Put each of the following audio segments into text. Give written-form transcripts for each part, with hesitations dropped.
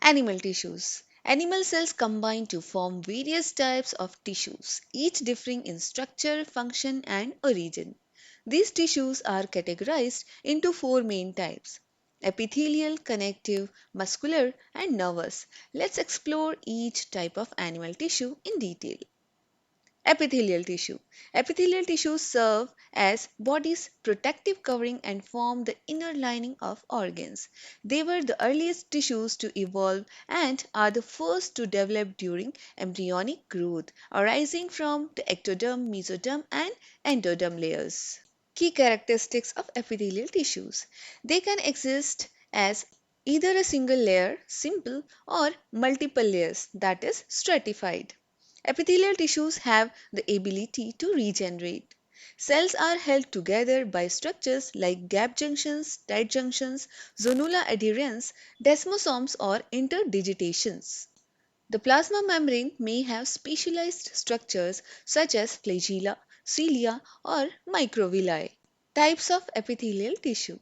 Animal tissues. Animal cells combine to form various types of tissues, each differing in structure, function, and origin. These tissues are categorized into four main types: epithelial, connective, muscular, and nervous. Let's explore each type of animal tissue in detail. Epithelial tissue. Epithelial tissues serve as body's protective covering and form the inner lining of organs. They were the earliest tissues to evolve and are the first to develop during embryonic growth, arising from the ectoderm, mesoderm, and endoderm layers. Key characteristics of epithelial tissues. They can exist as either a single layer, simple, or multiple layers, that is, stratified. Epithelial tissues have the ability to regenerate. Cells are held together by structures like gap junctions, tight junctions, zonula adherens, desmosomes, or interdigitations. The plasma membrane may have specialized structures such as flagella, cilia, or microvilli. Types of epithelial tissue.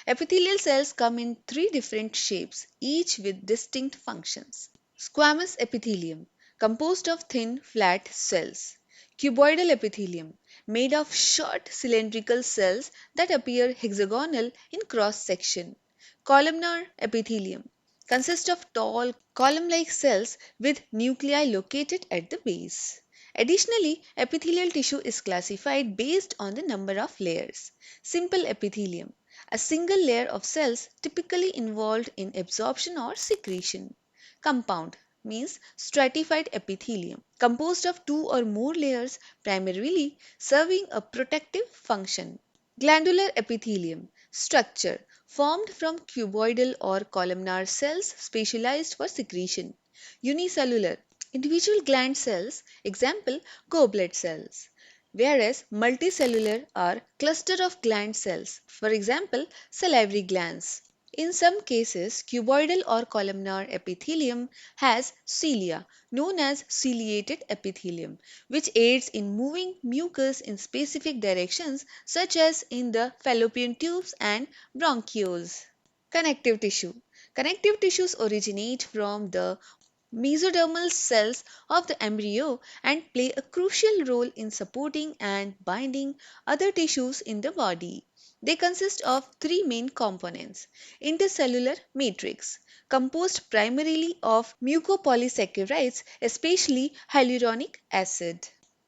Epithelial cells come in three different shapes, each with distinct functions. Squamous epithelium, composed of thin, flat cells. Cuboidal epithelium, made of short cylindrical cells that appear hexagonal in cross section. Columnar epithelium, consists of tall column-like cells with nuclei located at the base. Additionally, epithelial tissue is classified based on the number of layers. Simple epithelium, a single layer of cells typically involved in absorption or secretion. Compound means stratified epithelium, composed of two or more layers primarily serving a protective function. Glandular epithelium structure formed from cuboidal or columnar cells specialized for secretion. Unicellular individual gland cells, example goblet cells. Whereas multicellular are cluster of gland cells, for example salivary glands. In some cases, cuboidal or columnar epithelium has cilia, known as ciliated epithelium, which aids in moving mucus in specific directions, such as in the fallopian tubes and bronchioles. Connective tissue. Connective tissues originate from the mesodermal cells of the embryo and play a crucial role in supporting and binding other tissues in the body. They consist of three main components: intercellular matrix, composed primarily of mucopolysaccharides, especially hyaluronic acid.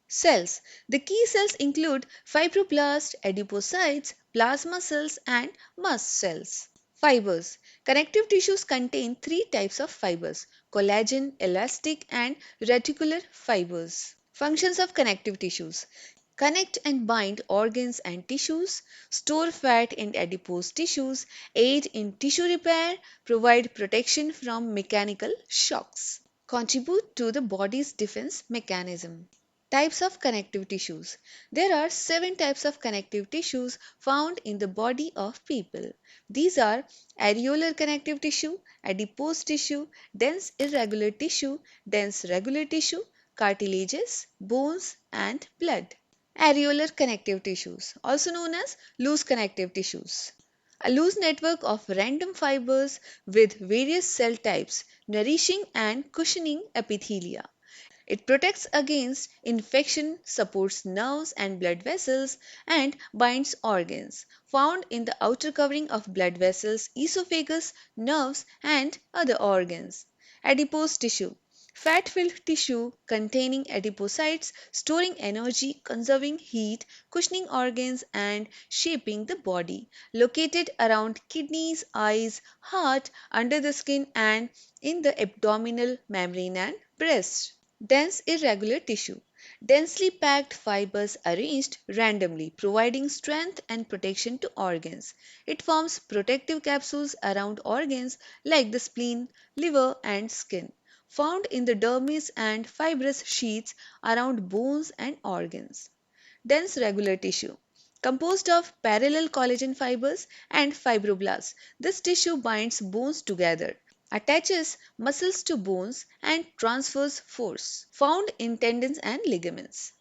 Cells. The key cells include fibroblasts, adipocytes, plasma cells, and mast cells. Fibers. Connective tissues contain three types of fibers: collagen, elastic, and reticular fibers. Functions of connective tissues: connect and bind organs and tissues, store fat and adipose tissues, aid in tissue repair, provide protection from mechanical shocks, contribute to the body's defense mechanism. Types of connective tissues. There are seven types of connective tissues found in the body of people. These are areolar connective tissue, adipose tissue, dense irregular tissue, dense regular tissue, cartilages, bones, and blood. Areolar connective tissues, also known as loose connective tissues. A loose network of random fibers with various cell types, nourishing and cushioning epithelia. It protects against infection, supports nerves and blood vessels, and binds organs. Found in the outer covering of blood vessels, esophagus, nerves, and other organs. Adipose tissue. Fat-filled tissue containing adipocytes, storing energy, conserving heat, cushioning organs, and shaping the body. Located around kidneys, eyes, heart, under the skin, and in the abdominal membrane and breast. Dense irregular tissue. Densely packed fibers arranged randomly, providing strength and protection to organs. It forms protective capsules around organs like the spleen, liver, and skin. Found in the dermis and fibrous sheaths around bones and organs. Dense regular tissue. Composed of parallel collagen fibers and fibroblasts, this tissue binds bones together, attaches muscles to bones, and transfers force. Found in tendons and ligaments.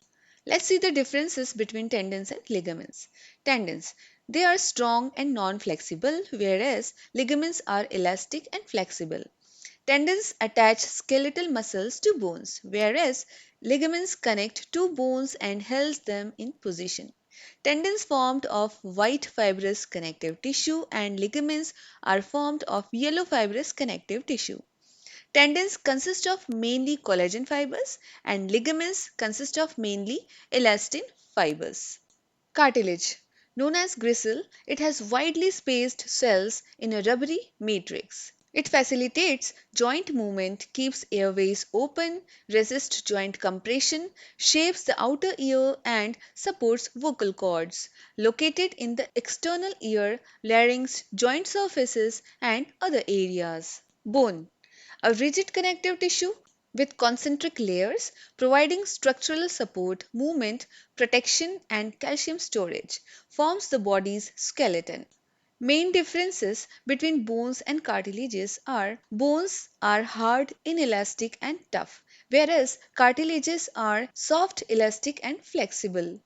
Let's see the differences between tendons and ligaments. Tendons. They are strong and non-flexible, whereas ligaments are elastic and flexible. Tendons attach skeletal muscles to bones, whereas ligaments connect two bones and hold them in position. Tendons formed of white fibrous connective tissue and ligaments are formed of yellow fibrous connective tissue. Tendons consist of mainly collagen fibers and ligaments consist of mainly elastin fibers. Cartilage. Known as gristle, it has widely spaced cells in a rubbery matrix. It facilitates joint movement, keeps airways open, resists joint compression, shapes the outer ear and supports vocal cords. Located in the external ear, larynx, joint surfaces and other areas. Bone. A rigid connective tissue with concentric layers providing structural support, movement, protection, and calcium storage, forms the body's skeleton. Main differences between bones and cartilages are bones are hard, inelastic, and tough, whereas cartilages are soft, elastic, and flexible.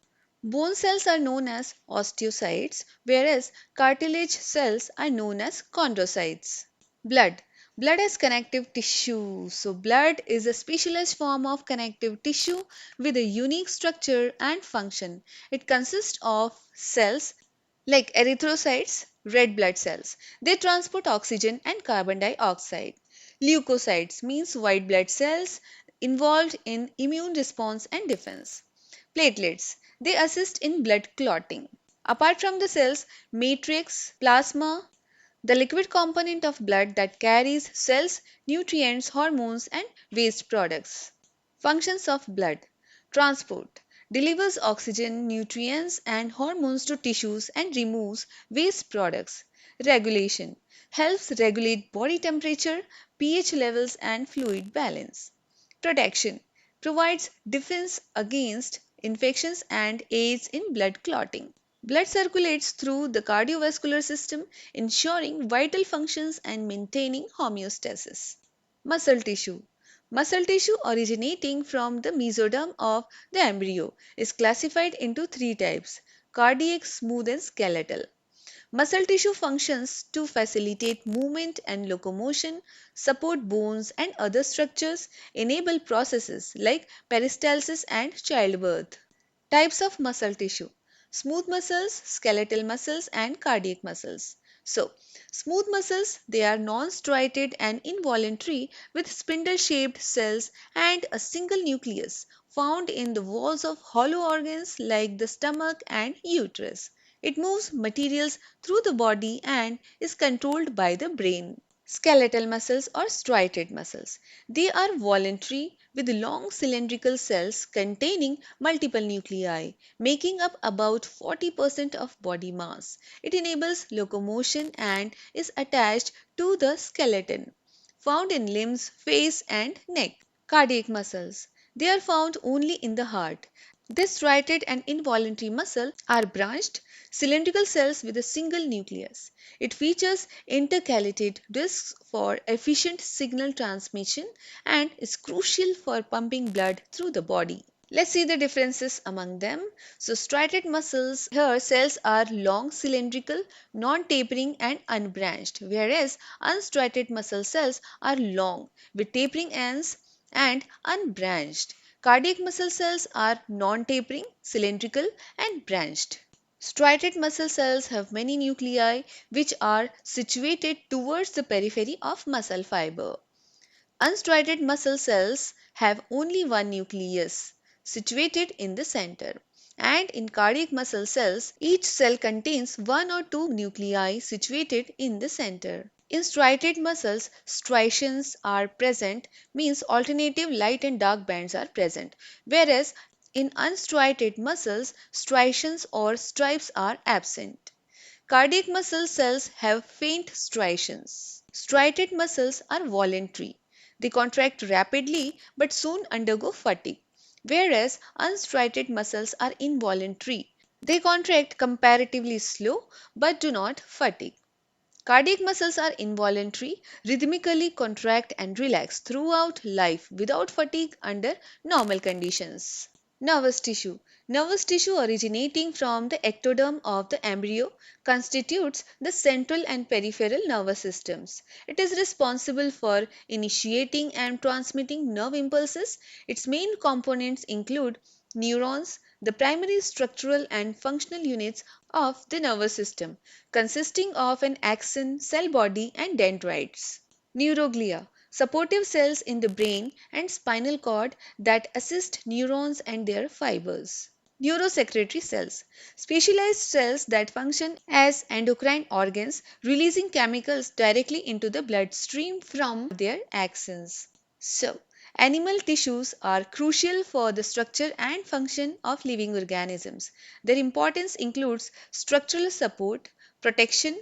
Bone cells are known as osteocytes, whereas cartilage cells are known as chondrocytes. Blood. Blood is connective tissue. So, blood is a specialized form of connective tissue with a unique structure and function. It consists of cells like erythrocytes, red blood cells. They transport oxygen and carbon dioxide. Leukocytes means white blood cells involved in immune response and defense. Platelets. They assist in blood clotting. Apart from the cells, matrix, plasma, the liquid component of blood that carries cells, nutrients, hormones, and waste products. Functions of blood. Transport. Delivers oxygen, nutrients, and hormones to tissues and removes waste products. Regulation. Helps regulate body temperature, pH levels, and fluid balance. Protection. Provides defense against infections and aids in blood clotting. Blood circulates through the cardiovascular system, ensuring vital functions and maintaining homeostasis. Muscle tissue. Muscle tissue originating from the mesoderm of the embryo is classified into three types: cardiac, smooth, and skeletal. Muscle tissue functions to facilitate movement and locomotion, support bones and other structures, enable processes like peristalsis and childbirth. Types of muscle tissue: smooth muscles, skeletal muscles, and cardiac muscles. So, smooth muscles, they are non-striated and involuntary with spindle-shaped cells and a single nucleus found in the walls of hollow organs like the stomach and uterus. It moves materials through the body and is controlled by the brain. Skeletal muscles or striated muscles. They are voluntary with long cylindrical cells containing multiple nuclei, making up about 40% of body mass. It enables locomotion and is attached to the skeleton. Found in limbs, face, and neck. Cardiac muscles. They are found only in the heart. This striated and involuntary muscle are branched, cylindrical cells with a single nucleus. It features intercalated discs for efficient signal transmission and is crucial for pumping blood through the body. Let's see the differences among them. So, striated muscles, here cells are long, cylindrical, non-tapering and unbranched, whereas unstriated muscle cells are long with tapering ends and unbranched. Cardiac muscle cells are non-tapering, cylindrical and branched. Striated muscle cells have many nuclei which are situated towards the periphery of muscle fiber. Unstriated muscle cells have only one nucleus situated in the center. And in cardiac muscle cells, each cell contains one or two nuclei situated in the center. In striated muscles, striations are present, means alternative light and dark bands are present, whereas in unstriated muscles, striations or stripes are absent. Cardiac muscle cells have faint striations. Striated muscles are voluntary. They contract rapidly but soon undergo fatigue, whereas unstriated muscles are involuntary. They contract comparatively slow but do not fatigue. Cardiac muscles are involuntary, rhythmically contract and relax throughout life without fatigue under normal conditions. Nervous tissue. Nervous tissue originating from the ectoderm of the embryo constitutes the central and peripheral nervous systems. It is responsible for initiating and transmitting nerve impulses. Its main components include neurons, the primary structural and functional units of the nervous system, consisting of an axon, cell body, and dendrites. Neuroglia, supportive cells in the brain and spinal cord that assist neurons and their fibers. Neurosecretory cells, specialized cells that function as endocrine organs, releasing chemicals directly into the bloodstream from their axons. So, animal tissues are crucial for the structure and function of living organisms. Their importance includes structural support, protection.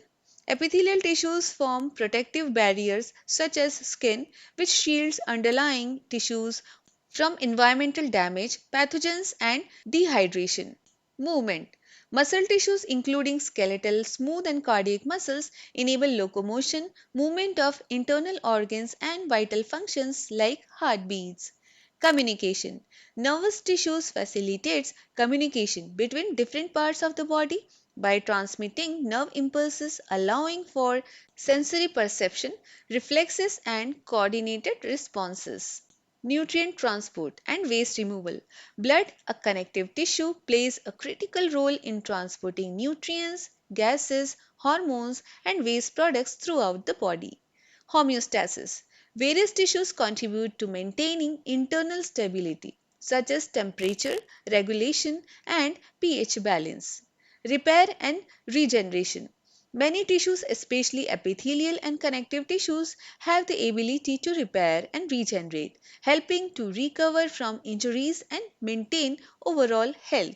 Epithelial tissues form protective barriers such as skin, which shields underlying tissues from environmental damage, pathogens, and dehydration. Movement. Muscle tissues, including skeletal, smooth, and cardiac muscles, enable locomotion, movement of internal organs, and vital functions like heartbeats. Communication. Nervous tissues facilitates communication between different parts of the body by transmitting nerve impulses, allowing for sensory perception, reflexes, and coordinated responses. Nutrient transport and waste removal. Blood, a connective tissue, plays a critical role in transporting nutrients, gases, hormones, and waste products throughout the body. Homeostasis. Various tissues contribute to maintaining internal stability, such as temperature, regulation, and pH balance. Repair and regeneration. Many tissues, especially epithelial and connective tissues, have the ability to repair and regenerate, helping to recover from injuries and maintain overall health.